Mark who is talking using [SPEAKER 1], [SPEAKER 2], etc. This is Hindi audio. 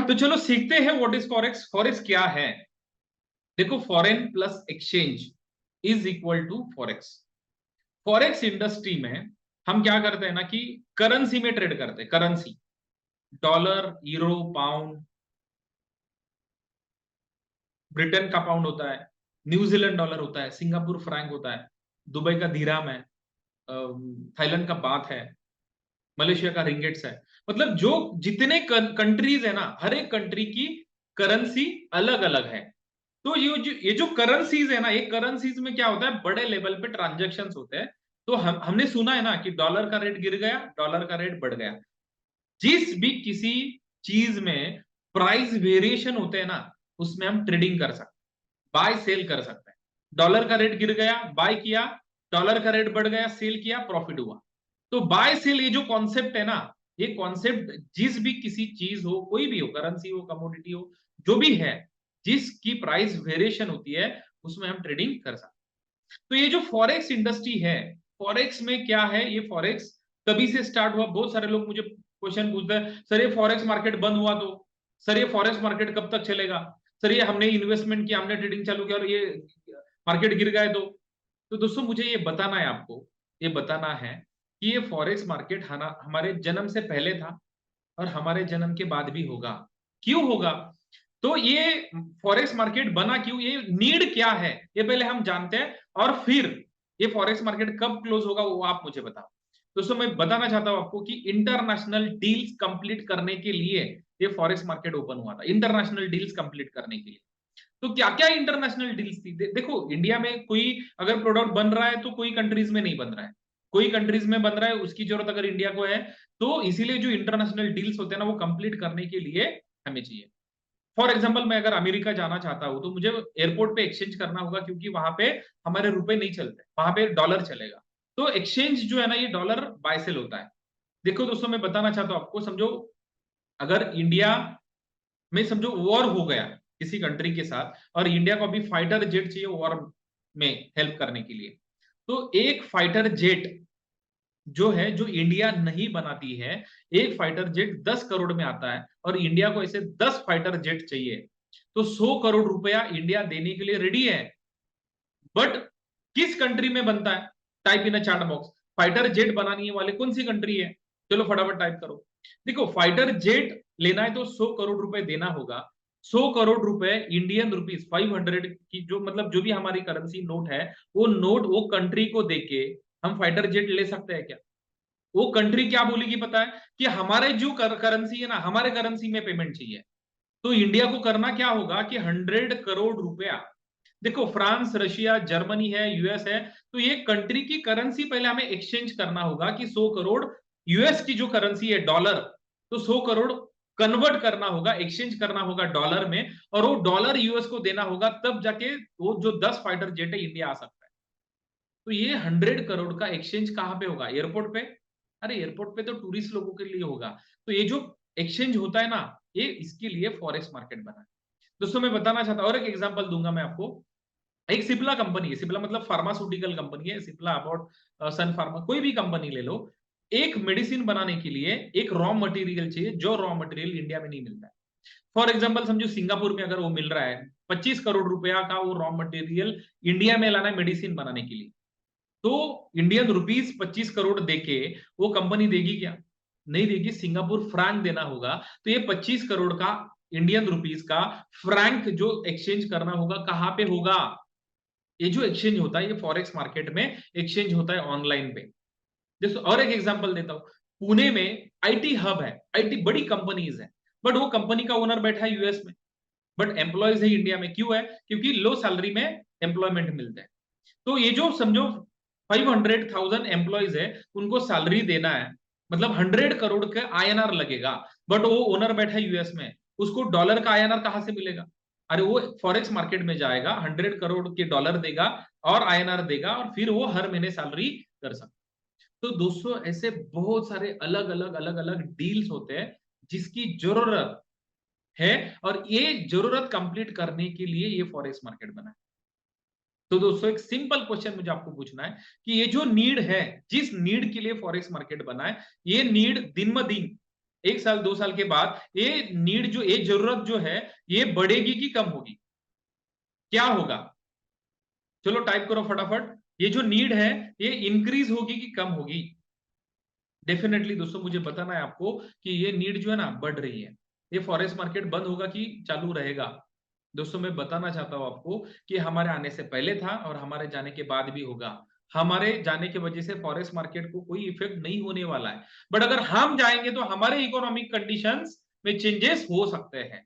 [SPEAKER 1] तो चलो सीखते हैं व्हाट इज फॉरेक्स। फॉरेक्स क्या है? देखो, foreign plus exchange is equal to forex. Forex industry में हम क्या करते हैं ना कि करेंसी में ट्रेड करते हैं। Currency, dollar, euro, pound, Britain का पाउंड होता है, न्यूजीलैंड डॉलर होता है, सिंगापुर फ्रैंक होता है, दुबई का दिराम है, थाईलैंड का बात है, मलेशिया का रिंगिट्स है। मतलब जो जितने कंट्रीज है ना, हर एक कंट्री की करेंसी अलग अलग है। तो ये जो करेंसीज है ना, ये करेंसीज में क्या होता है, बड़े लेवल पे ट्रांजेक्शन्स होते हैं। तो हमने सुना है ना कि डॉलर का रेट गिर गया, डॉलर का रेट बढ़ गया। जिस भी किसी चीज में प्राइस वेरिएशन होते हैं ना, उसमें हम ट्रेडिंग कर सकते हैं, बाय सेल कर सकते हैं। डॉलर का रेट गिर गया, बाय किया, डॉलर का रेट बढ़ गया, सेल किया, प्रॉफिट हुआ। तो बाय सेल ये जो कॉन्सेप्ट है ना, ये कॉन्सेप्ट जिस भी किसी चीज हो, कोई भी हो, करेंसी हो, कमोडिटी हो, जो भी है, जिसकी प्राइस वेरिएशन होती है, उसमें हम ट्रेडिंग कर सकते हैं। तो ये जो फॉरेक्स इंडस्ट्री है, फॉरेक्स में क्या है, ये फॉरेक्स कभी से स्टार्ट हुआ? बहुत सारे लोग मुझे क्वेश्चन पूछते हैं, सर ये फॉरेक्स मार्केट बंद हुआ तो, सर ये फॉरेक्स मार्केट कब तक चलेगा, सर ये हमने इन्वेस्टमेंट किया, हमने ट्रेडिंग चालू किया और ये मार्केट गिर गए तो दोस्तों मुझे ये बताना है आपको, ये बताना है कि ये फॉरेक्स मार्केट हमारे जन्म से पहले था और हमारे जन्म के बाद भी होगा। क्यों होगा? तो ये फॉरेक्स मार्केट बना क्यों, ये नीड क्या है, ये पहले हम जानते हैं, और फिर ये फॉरेक्स मार्केट कब क्लोज होगा वो आप मुझे बताओ। दोस्तों मैं बताना चाहता हूं आपको कि इंटरनेशनल डील्स कंप्लीट करने के लिए ये फॉरेक्स मार्केट ओपन हुआ था, इंटरनेशनल डील्स कंप्लीट करने के लिए। तो क्या क्या इंटरनेशनल डील्स थी? देखो, इंडिया में कोई अगर प्रोडक्ट बन रहा है तो कोई कंट्रीज में नहीं बन रहा है, कोई कंट्रीज में बन रहा है, उसकी जरूरत अगर इंडिया को है, तो इसीलिए जो इंटरनेशनल डील्स होते हैं ना, वो कंप्लीट करने के लिए हमें चाहिए। फॉर एग्जाम्पल, मैं अगर अमेरिका जाना चाहता हूं तो मुझे एयरपोर्ट पे एक्सचेंज करना होगा, क्योंकि वहां पे हमारे रुपए नहीं चलते, वहां पे डॉलर चलेगा। तो एक्सचेंज जो है ना, ये डॉलर बायसेल होता है। देखो दोस्तों, मैं बताना चाहता हूं आपको, समझो अगर इंडिया में समझो वॉर हो गया किसी कंट्री के साथ, और इंडिया को अभी फाइटर जेट चाहिए वॉर में हेल्प करने के लिए, तो एक फाइटर जेट जो है, जो इंडिया नहीं बनाती है, एक फाइटर जेट 10 करोड़ में आता है, और इंडिया को ऐसे 10 फाइटर जेट चाहिए, तो 100 करोड़ रुपया इंडिया देने के लिए रेडी है। बट किस कंट्री में बनता है? Type in a chat box, fighter jet बनानी है वाले कौन सी कंट्री है? चलो फटाफट टाइप करो। देखो, फाइटर जेट लेना है तो 100 करोड़ रुपए देना होगा। 100 करोड़ रुपए इंडियन रुपीज 500 की, जो मतलब जो भी हमारी करेंसी नोट है, वो नोट वो कंट्री को देके हम फाइटर जेट ले सकते हैं क्या? वो कंट्री क्या बोलेगी पता है? कि हमारे जो करेंसी है ना, हमारे करेंसी में पेमेंट चाहिए। तो इंडिया को करना क्या होगा कि 100 करोड़ रुपया, देखो फ्रांस, रशिया, जर्मनी है, यूएस है, तो ये कंट्री की करेंसी पहले हमें एक्सचेंज करना होगा कि 100 करोड़ यूएस की जो करेंसी है डॉलर, तो 100 करोड़ कन्वर्ट करना होगा, एक्सचेंज करना होगा डॉलर में, और वो डॉलर यूएस को देना होगा, तब जाके वो जो 10 फाइटर जेट है इंडिया आ सकता है। तो ये 100 करोड़ का एक्सचेंज कहां पे होगा? एयरपोर्ट पे? अरे एयरपोर्ट पे तो टूरिस्ट लोगों के लिए होगा। तो ये जो एक्सचेंज होता है ना, ये इसके लिए फॉरेक्स मार्केट बना है। दोस्तों मैं बताना चाहता हूं, और एक एग्जांपल दूंगा मैं आपको। एक सिप्ला कंपनी है, सिप्ला मतलब फार्मास्यूटिकल कंपनी है, सिप्ला अबाउट सन फार्मा, कोई भी कंपनी ले लो। एक मेडिसिन बनाने के लिए एक रॉ मटेरियल चाहिए, जो रॉ मटेरियल इंडिया में नहीं मिलता है। फॉर एग्जाम्पल समझो सिंगापुर में अगर वो मिल रहा है 25 करोड़ रुपया का, वो रॉ मटेरियल इंडिया में लाना है मेडिसिन बनाने के लिए, तो इंडियन रुपीज 25 करोड़ देके वो कंपनी देगी क्या? नहीं देगी, सिंगापुर फ्रैंक देना होगा। तो ये 25 करोड़ का इंडियन रुपीज का फ्रैंक जो एक्सचेंज करना होगा, कहां पे होगा? ये जो एक्सचेंज होता है, ये फॉरेक्स मार्केट में एक्सचेंज होता है ऑनलाइन पे। जैसे और एक एग्जांपल देता हूं, पुणे में आईटी हब है, आईटी बड़ी कंपनीज है, बट वो कंपनी का ओनर बैठा है यूएस में, बट एम्प्लॉयज है इंडिया में। क्यों है? क्योंकि लो सैलरी में एम्प्लॉयमेंट मिलता है। तो ये जो समझो 500,000 एम्प्लॉयज है, उनको सैलरी देना है, मतलब 100 करोड़ का आईएनआर लगेगा, बट वो ओनर बैठा है यूएस में, उसको डॉलर का आईएनआर कहां से मिलेगा? अरे वो फॉरेक्स मार्केट में जाएगा, 100 करोड़ के डॉलर देगा और आईएनआर देगा, और फिर वो हर महीने सैलरी कर सकता। तो दोस्तों ऐसे बहुत सारे अलग अलग डील्स होते हैं जिसकी जरूरत है, और ये जरूरत कंप्लीट करने के लिए ये फॉरेक्स मार्केट बना है। तो दोस्तों एक सिंपल क्वेश्चन मुझे आपको पूछना है कि ये जो नीड है, जिस नीड के लिए फॉरेक्स मार्केट बना है, ये नीड दिन ब दिन 1 साल 2 साल के बाद ये जरूरत जो है ये बढ़ेगी कि कम होगी? क्या होगा? चलो टाइप करो फटाफट। ये जो नीड है ये इंक्रीज होगी कि कम होगी? डेफिनेटली दोस्तों मुझे बताना है आपको कि ये नीड जो है ना बढ़ रही है। ये फॉरेस्ट मार्केट बंद होगा कि चालू रहेगा? दोस्तों मैं बताना चाहता हूं आपको कि हमारे आने से पहले था और हमारे जाने के बाद भी होगा। हमारे जाने की वजह से फॉरेस्ट मार्केट को कोई इफेक्ट नहीं होने वाला है। बट अगर हम जाएंगे तो हमारे इकोनॉमिक कंडीशंस में चेंजेस हो सकते हैं।